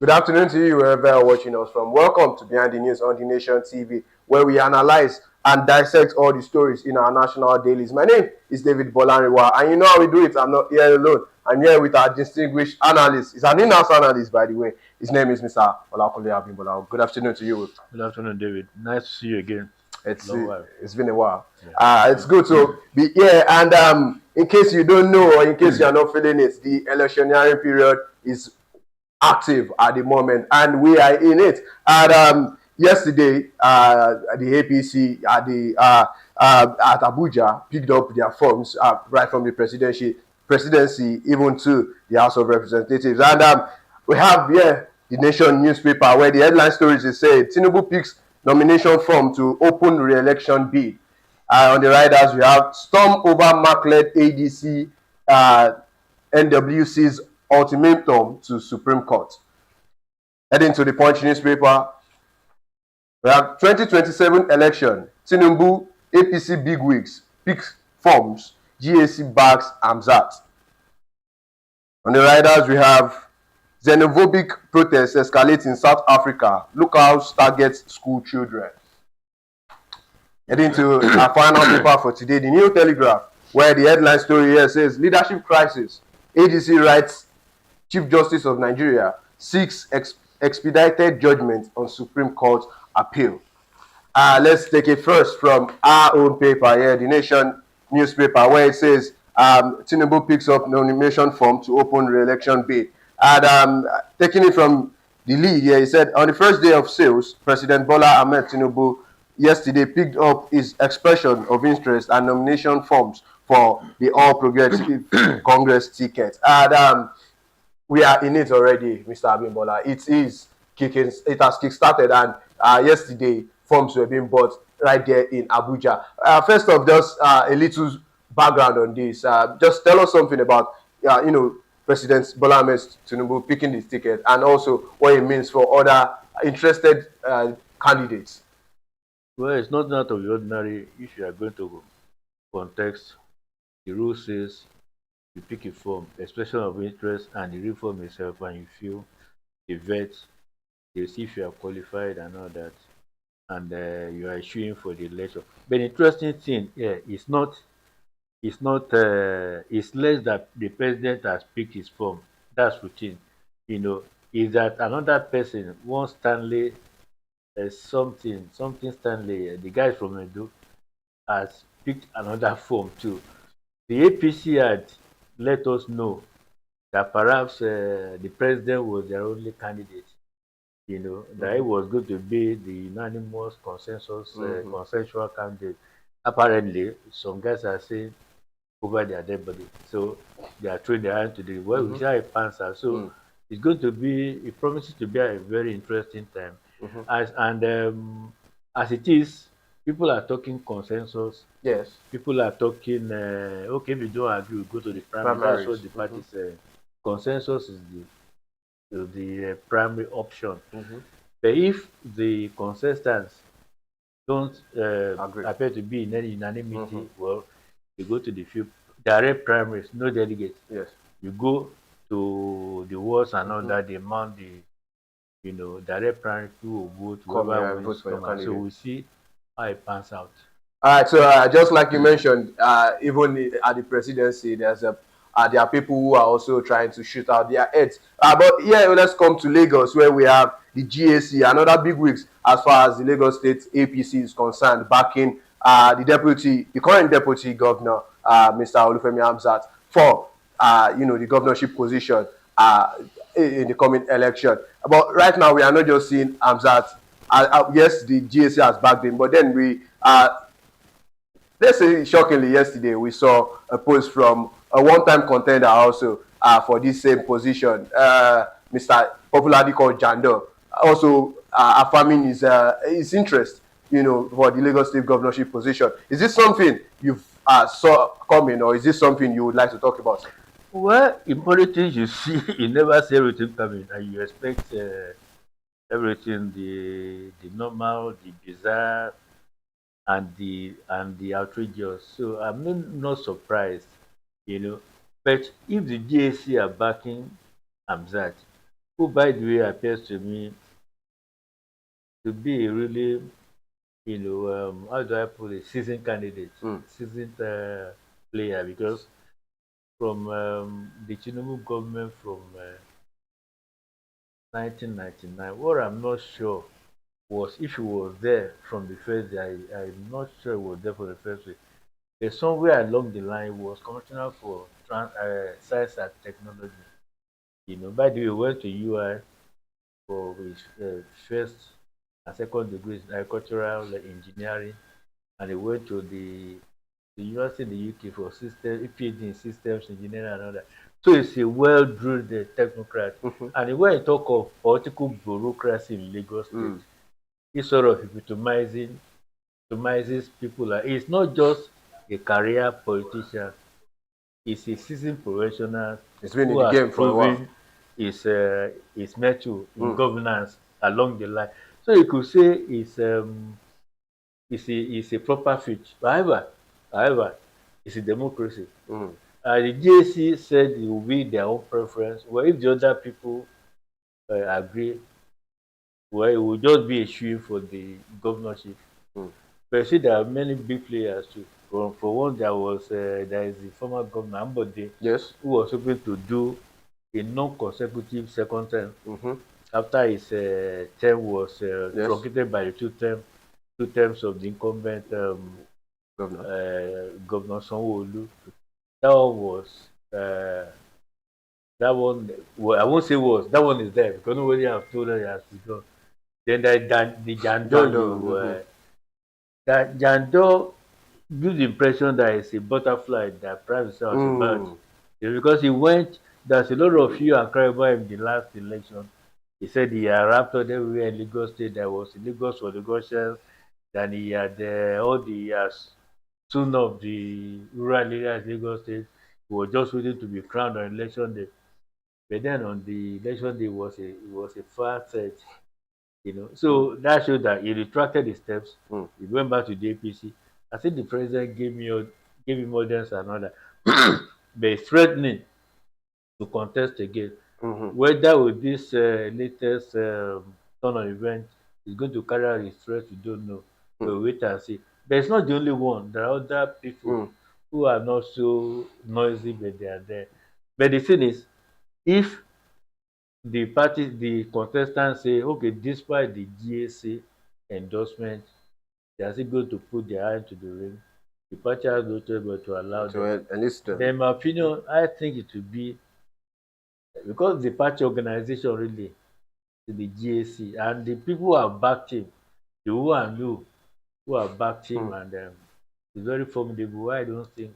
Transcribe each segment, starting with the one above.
Good afternoon to you, wherever you're watching us from. Welcome to Behind the News on the Nation TV, where we analyze and dissect all the stories in our national dailies. My name is David Bolarinwa, and you know how we do it. I'm not here alone. I'm here with our distinguished analyst. He's an in-house analyst, by the way. His name is Mr. Olakunle Abimbola. Good afternoon to you. Good afternoon, David. Nice to see you again. It's Long while. it's been a while. Yeah. It's good to be here. And in case you don't know, or in case you are not feeling it, the electioneering period is active at the moment, and we are in it. And yesterday, the APC at Abuja picked up their forms right from the presidency, even to the House of Representatives. And we have here the Nation newspaper, where the headline stories is saying Tinubu picks nomination form to open re-election bid. On the riders, we have storm over Mark-led ADC NWC's ultimatum to Supreme Court. Heading to the Punch newspaper, we have 2027 election. Tinubu, APC bigwigs, picks forms, GAC backs Amzat. On the riders, we have xenophobic protests escalate in South Africa. Look House targets school children. Heading to our final paper for today, the New Telegraph, where the headline story here says leadership crisis. ADC writes Chief Justice of Nigeria seeks expedited judgment on Supreme Court appeal. Let's take it first from our own paper here, the Nation newspaper, where it says Tinubu picks up nomination form to open re-election bid. And taking it from the lead here, he said on the first day of sales, President Bola Ahmed Tinubu yesterday picked up his expression of interest and nomination forms for the All Progressive Congress ticket. And we are in it already, Mr. Abimbola. It is kicking. It has kick-started, and yesterday forms were being bought right there in Abuja. First off, just a little background on this. Just tell us something about, President Bola Ahmed Tinubu picking this ticket, and also what it means for other interested candidates. Well, it's not out of the ordinary if you are going to context. The rule says you pick a form, expression of interest, and the reform itself, and you feel the vet, they see if you are qualified and all that, and you are issuing for the election. But the interesting thing here is not, it's less that the president has picked his form. That's routine. You know, is that another person, one Stanley, something Stanley, the guy from Edo, has picked another form too. The APC had let us know that perhaps the president was their only candidate. That it was going to be the unanimous consensual candidate. Apparently, some guys are saying over their dead body. So they are throwing their hand to the well, we see how it pans out. So it's going to be, it promises to be a very interesting time. As it is, people are talking consensus. Yes. People are talking, okay, if you don't agree, we go to the primary. That's what the party said. Consensus is the primary option. But if the contestants don't appear to be in any unanimity, well, you go to the few direct primaries, no delegates. Yes. You go to the wards and all that, they mount the direct primary, people will vote, whoever wins, so we see how it pans out. All right, so just like you mentioned, even at the presidency, there are people who are also trying to shoot out their heads. But yeah, let's come to Lagos, where we have the GAC, another big wigs as far as the Lagos State APC is concerned, backing the current deputy governor, Mr. Olufemi Hamzat, for the governorship position in the coming election. But right now, we are not just seeing Hamzat. Yes, the GAC has backed him, but then let's say shockingly, yesterday we saw a post from a one-time contender also for this same position, Mr. popularly called Jando, also affirming his interest, for the Lagos State governorship position. Is this something you've saw coming, or is this something you would like to talk about? Well, in politics, you see, you never see everything coming, and you expect everything, the normal, the bizarre, and the outrageous. So I'm not surprised. But if the GAC are backing Hamzat, who by the way appears to me to be a really, how do I put it, seasoned candidate, Mm. seasoned player, because from the Tinubu government from 1999, what I'm not sure was if he was there from the first day. I'm not sure he was there for the first day. There's somewhere along the line was commissioner for science and technology. By the way, he went to UI for his first and second degrees in agricultural engineering, and he went to the university in the UK for system PhD in systems engineering and all that. So he's a well-drilled technocrat. Mm-hmm. And when you talk of political bureaucracy in Lagos State, Mm. he sort of epitomizes people. Like, he's not just a career politician; he's a seasoned professional It's been in who the has game for a while. proven his mettle in Mm. governance along the line. So you could say it's a proper fit. However, it's a democracy. Mm. The GAC said it will be their own preference. Well, if the other people agree, well, it will just be a shoe for the governorship. Mm. But you see, there are many big players too. For one, there is the former governor Ambode, Yes. who was hoping to do a non-consecutive second term Mm-hmm. after his term was Yes. truncated by the two terms of the incumbent Governor. Governor Sanwo-Olu. That one was that one. Well, I won't say was, that one is there because nobody have told her he has to go. Then the John Jandon, Doe. Mm-hmm. that Jandon gives the impression that it's a butterfly that prides itself as a bird. Mm. Because he went, there's a lot of you and cry about him the last election. He said he had raptured everywhere in Lagos State. There was Lagos for Lagosians. Then he had all the soon of the rural areas in Lagos State. He was just waiting to be crowned on election day. But then on the election day it was a far set. Mm. So that showed that he retracted his steps. Mm. He went back to the APC. I think the president gave him audience and all that. But he's threatening to contest again. Mm-hmm. Whether with this latest turn of event is going to carry out his threat, we don't know. Mm. We'll wait and see. But it's not the only one. There are other people Mm. who are not so noisy, but they are there. But the thing is, if the contestants say, okay, despite the GAC endorsement, they are still going to put their hand to the ring, the party has no choice but to allow To them. enlist them. Then, in my opinion, I think it will be because the party organization really to the GAC and the people who have backed him, the who and you who have backed him, Mm. and it's very formidable. I don't think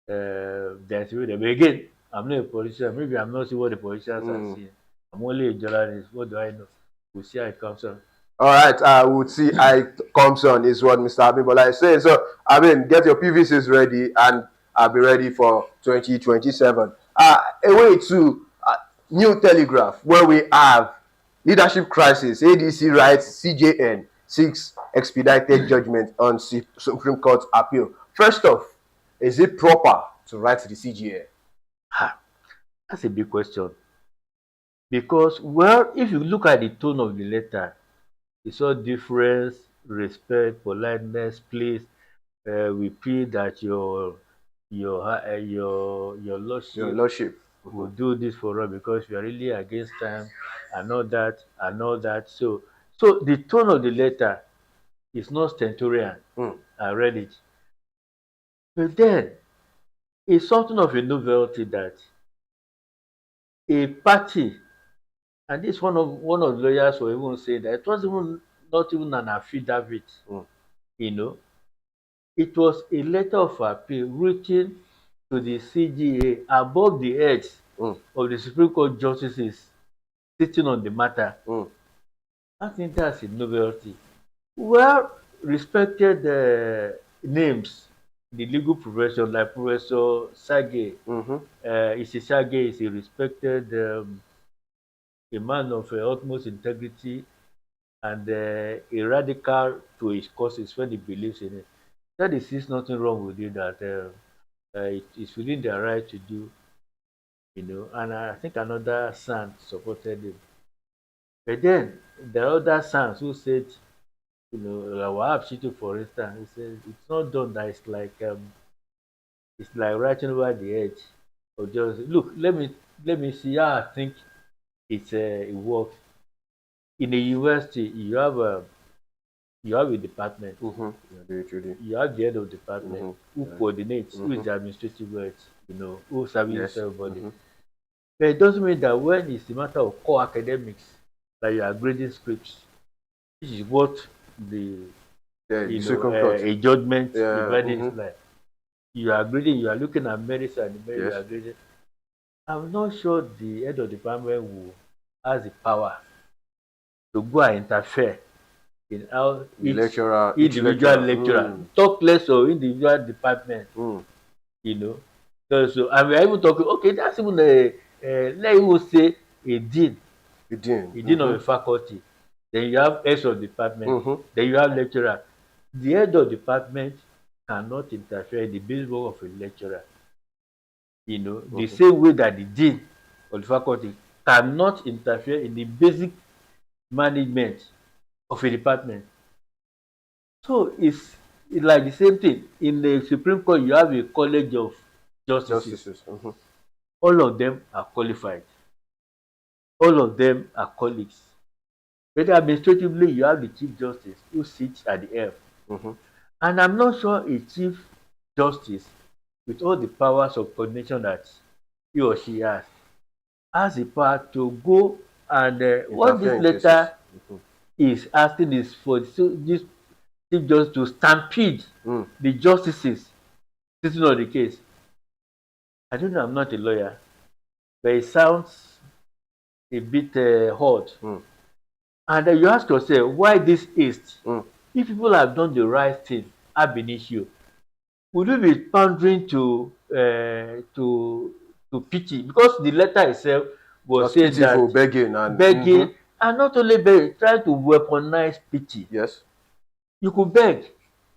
there's really. But again, I'm not a politician. Maybe I'm not seeing what the politicians are Mm. seeing. I'm only a journalist. What do I know? We'll see how it comes on. All right, we'll see how it comes on, is what Mr. Abimbola is saying. So, I mean, get your PVCs ready, and I'll be ready for 2027. Away to New Telegraph, where we have leadership crisis. ADC writes CJN seeks expedited judgment on Supreme Court appeal. First off, is it proper to write to the CJN? Ha, that's a big question. Because, well, if you look at the tone of the letter, you saw difference, respect, politeness, please. We pray that your Your lordship Lordship. will Mhm. do this for us because we are really against time and all that and all that. So the tone of the letter is not stentorian. Mm. I read it, but then it's something of a novelty that a party, and this one of the lawyers were even saying that it was even not even an affidavit. Mm. You know, it was a letter of appeal written to the CGA above the heads Mm. of the Supreme Court justices sitting on the matter. Mm. I think that's a novelty. Well, respected names in the legal profession like Professor Sage. Mm-hmm. Isi Sage is a respected, a man of utmost integrity and a radical to his causes when he believes in it. That is, there's nothing wrong with it that it is within their right to do. and I think another son supported him. But then there are other sons who said, Wahab Shitu, for instance, he said it's not done that it's like writing over the edge. Or just look, let me see how I think it works. In a university, you have a department, Mm-hmm. Yeah, literally. you have the head of department Mm-hmm. who Yeah. coordinates, who is Mm-hmm. the administrative head, who services Yes. everybody. Mm-hmm. But it doesn't mean that when it's a matter of core academics that you are grading scripts, which is what the Yeah, the Supreme Court. a judgment a Yeah. verdict Mm-hmm. is like. You are grading, you are looking at merits and the merit you Yes. are grading. I'm not sure the head of the department will has the power to go and interfere in how The each lecturer, each individual lecturer. lecturer talk less of individual department, Mm. you know. So and we are even talking, okay, that's even let even say a dean, The dean. a dean of Mm-hmm. a faculty, then you have heads of department, Mm-hmm. then you have lecturer. The head of department cannot interfere in the basic work of a lecturer. The Mm-hmm. same way that the dean of the faculty cannot interfere in the basic management of a department. So it's like the same thing. In the Supreme Court, you have a college of justices. Justices. Mm-hmm. All of them are qualified. All of them are colleagues. But administratively, you have the Chief Justice who sits at the helm. Mm-hmm. And I'm not sure a Chief Justice, with all the powers of coordination that he or she has the power to go and what Interfere this in cases. letter Mm-hmm. is asking is for this chief justice to stampede Mm. the justices sitting on the case. I don't know, I'm not a lawyer, but it sounds a bit odd. Mm. And you ask yourself, why this haste? Mm. If people have done the right thing ab initio, would you be pandering to pity? Because the letter itself was Just saying pitiful that begging and mm-hmm. begging, and not only begging, trying to weaponize pity. Yes. You could beg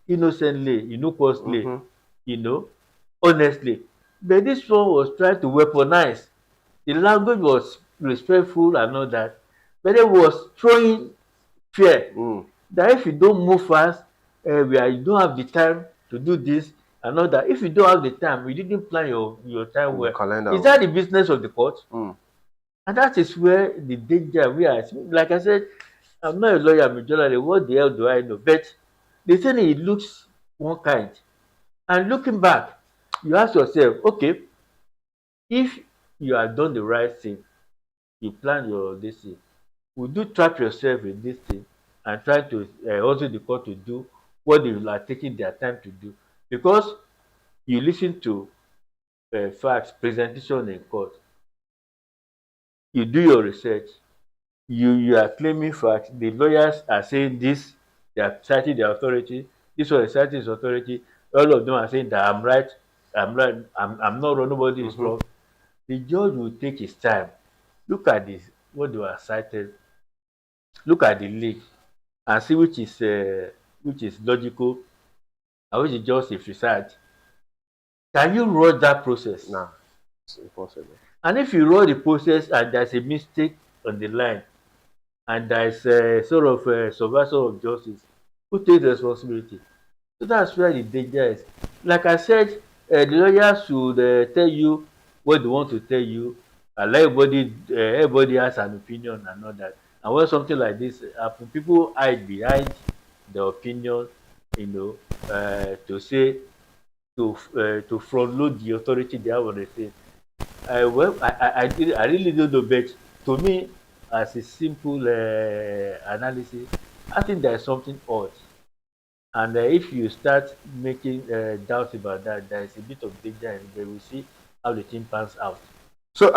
innocently, innocuously, Mm-hmm. you know, honestly. But this one was trying to weaponize. The language was respectful and all that, but it was throwing fear Mm. that if you don't move fast, you don't have the time to do this and all that. If you don't have the time, you didn't plan your time The well. calendar Is well. that the business of the court? Mm. And that is where the danger we are. Like I said, I'm not a lawyer, I'm a journalist. What the hell do I know? But the thing is, it looks one kind. And looking back, you ask yourself, okay, if you have done the right thing, you plan your this thing, would you trap yourself in this thing and try to also the court to do what they are taking their time to do? Because you listen to facts, presentation in court, you do your research, you are claiming facts, the lawyers are saying this, they are citing their authority, this one is citing his authority, all of them are saying that I'm right, I'm not wrong, nobody is Mm-hmm. wrong. The judge will take his time, look at this, what they were cited, look at the link, and see which is logical and which is just a research. Can you rush that process? Nah, it's impossible. And if you rush the process and there's a mistake on the line and there's a sort of a subversion of justice, who takes responsibility? So that's where the danger is. Like I said, the lawyers should tell you what they want to tell you, and let everybody has an opinion and all that. And when something like this happen, people hide behind the opinion, you know, to say to front load the authority they have on the thing. I really don't know, but to me, as a simple analysis, I think there is something odd. And if you start making doubts about that, there is a bit of danger, and we will see how the thing pans out. So,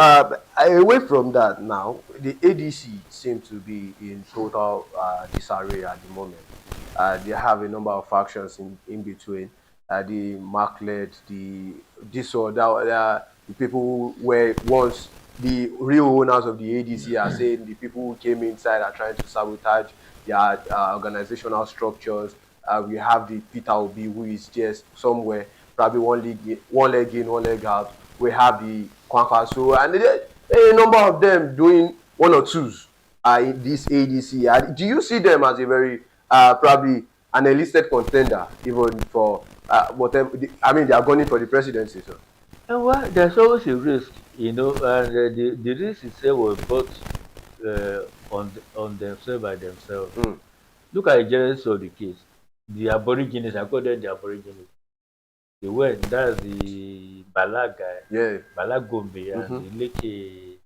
away from that now, the ADC seem to be in total disarray at the moment. They have a number of factions in between. The Marklet, the this or that, the people who were once the real owners of the ADC are saying the people who came inside are trying to sabotage their organizational structures. We have the Peter Obi, who is just somewhere, probably one leg in, one leg out. We have the Kwankwaso, and a number of them doing one or twos in this ADC. Do you see them as a very probably an enlisted contender even for whatever? I mean, they are gunning for the presidency. So. And why there's always a risk, and the risk itself was brought on themselves by themselves. Mm. Look at the genesis of the case. The Aborigines, I call them the Aborigines. They went, that's the Bala guy, Yeah. Bala Gombe, and Mm-hmm. the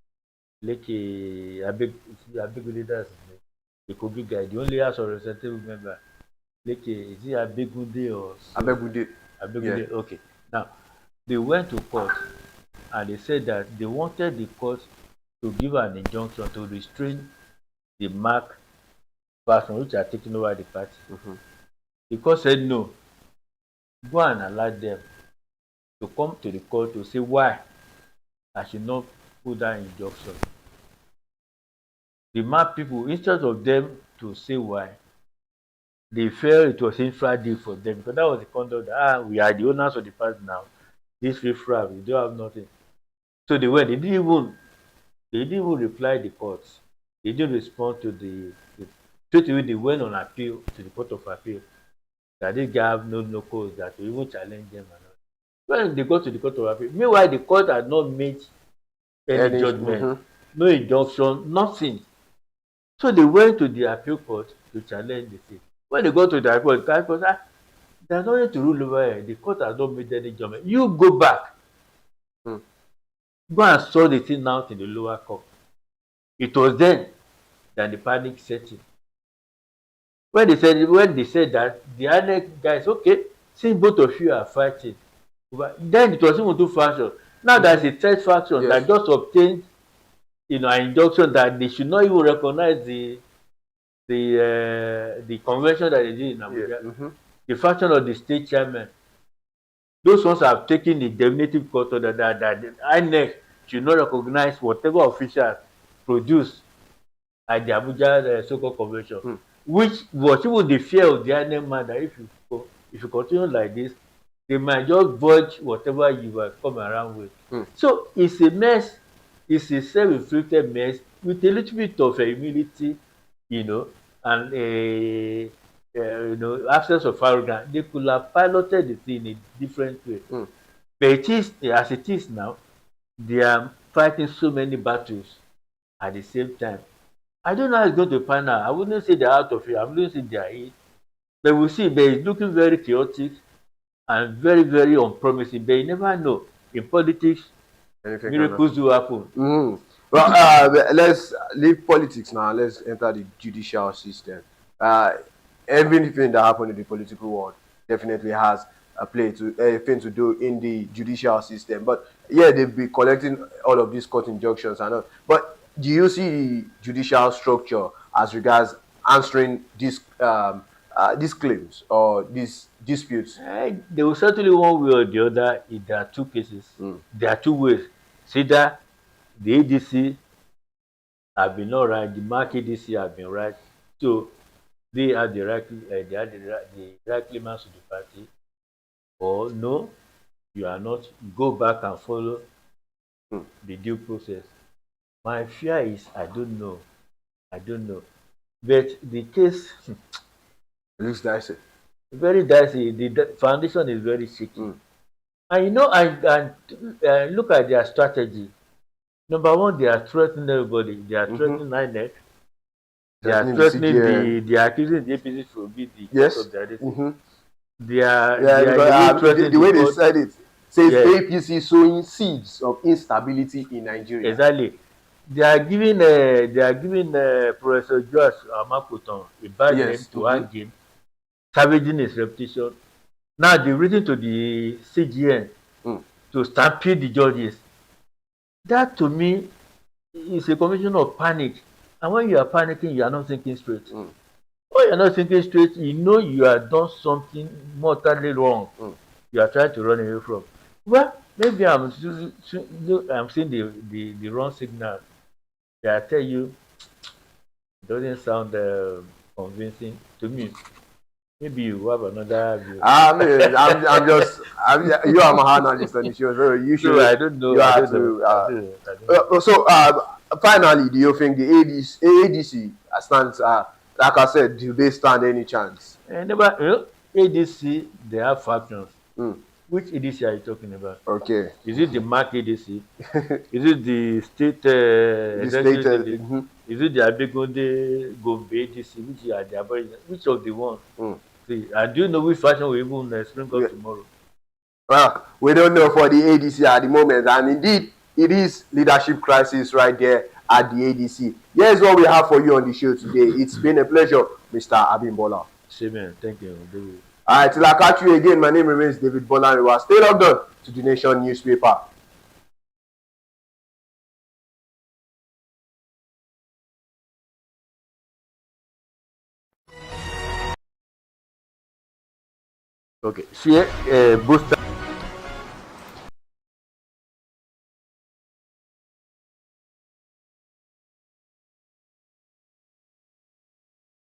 Leke Abegule, that's his name. The Kogi guy, the only House of Representative member. Leke, is it Abegunde or so? Abegunde. Yeah. Abegunde, okay. Now, they went to court and they said that they wanted the court to give an injunction to restrain the Mark person which are taking over the party. Mm-hmm. The court said no. Go and allow them to come to the court to say why I should not put that injunction. The Mark people, instead of them to say why, they felt it was infra for them because that was the conduct that we are the owners of the party now. This riffraff, we don't have nothing. So they went, they didn't even reply the courts. They didn't respond to the straight away they went on appeal to the Court of Appeal that this guy have no cause that to even challenge them and all. When they go to the Court of Appeal, meanwhile the court had not made any judgment, Mm-hmm. no injunction, nothing. So they went to the appeal court to challenge the thing. When they go to the appeal court, there's nothing to rule over here. The court has not made any judgment. You go back, Mm. go and sort the thing out in the lower court. It was then that the panic set in. When they said that, the other guys, okay, since both of you are fighting, then it was even two factions. Now there's a third faction Yes. that just obtained, an injunction that they should not even recognize the convention that they did in Abuja. Yeah. Mm-hmm. The faction of the state chairman, those ones have taken the definitive court order that the INEC should not recognize whatever officials produced at the Abuja so-called convention, Mm. which was even the fear of the INEC man that if you continue like this, they might just void whatever you have come around with. Mm. So it's a mess. It's a self-inflicted mess with a little bit of humility, and absence of arrogance. They could have piloted the thing in a different way. Mm. But as it is now, they are fighting so many battles at the same time. I don't know how it's going to pan out. I wouldn't say they're out of it. I wouldn't say they're in. But we'll see. But it's looking very chaotic and very, very unpromising. But you never know. In politics, Anything miracles do happen. Mm. Well, let's leave politics now. Let's enter the judicial system. Everything that happened in the political world definitely has a thing to do in the judicial system. But yeah, they've been collecting all of these court injunctions and all. But do you see the judicial structure as regards answering these claims or these disputes? There will certainly one way or the other. If there are two cases, there are two ways. It's either the ADC have been all right, the Mark ADC have been right. So they are the right claimants of the party, or no, you are not. Go back and follow the due process. My fear is I don't know. But the case It looks dicey. very dicey. The foundation is very shaky. And look at their strategy. Number one, they are threatening everybody. They are threatening INEC. They are threatening they are accusing the APC to be the yes. cause of the other thing. Mm-hmm. They are The way they said it says yes. APC sowing seeds of instability in Nigeria. Exactly. They are giving Professor Josh Amaputon a bad name to hang him, savaging his reputation. Now they've written to the CGN to stampede the judges. That to me is a combination of panic. And when you are panicking, you are not thinking straight. When you are not thinking straight, you have done something mortally wrong. You are trying to run away from. Well, maybe I'm seeing the wrong signal. I tell you, it doesn't sound convincing to me. Maybe you have another view. I mean, you are my analyst on the show, so you No, should, I don't you know. I have don't know. to. I don't know. Finally, do you think the ADC stands? Like I said, do they stand any chance? Never, ADC, they have factions. Mm, Which ADC are you talking about? okay. Is it the MAC ADC? Is it the state The state. executive ADC? Is it the Abegunde Gombe ADC? Which are the aboriginal? Which of the one? Mm. See, and do you know which faction will even spring Yeah. up tomorrow? Well, we don't know for the ADC at the moment, and indeed, it is leadership crisis right there at the ADC. Here's what we have for you on the show today. It's been a pleasure, Mr. Abimbola. Same here. Thank you. David. All right, till I catch you again, my name remains David Bolarinwa. Stay logged on to the Nation newspaper. Okay. Share booster.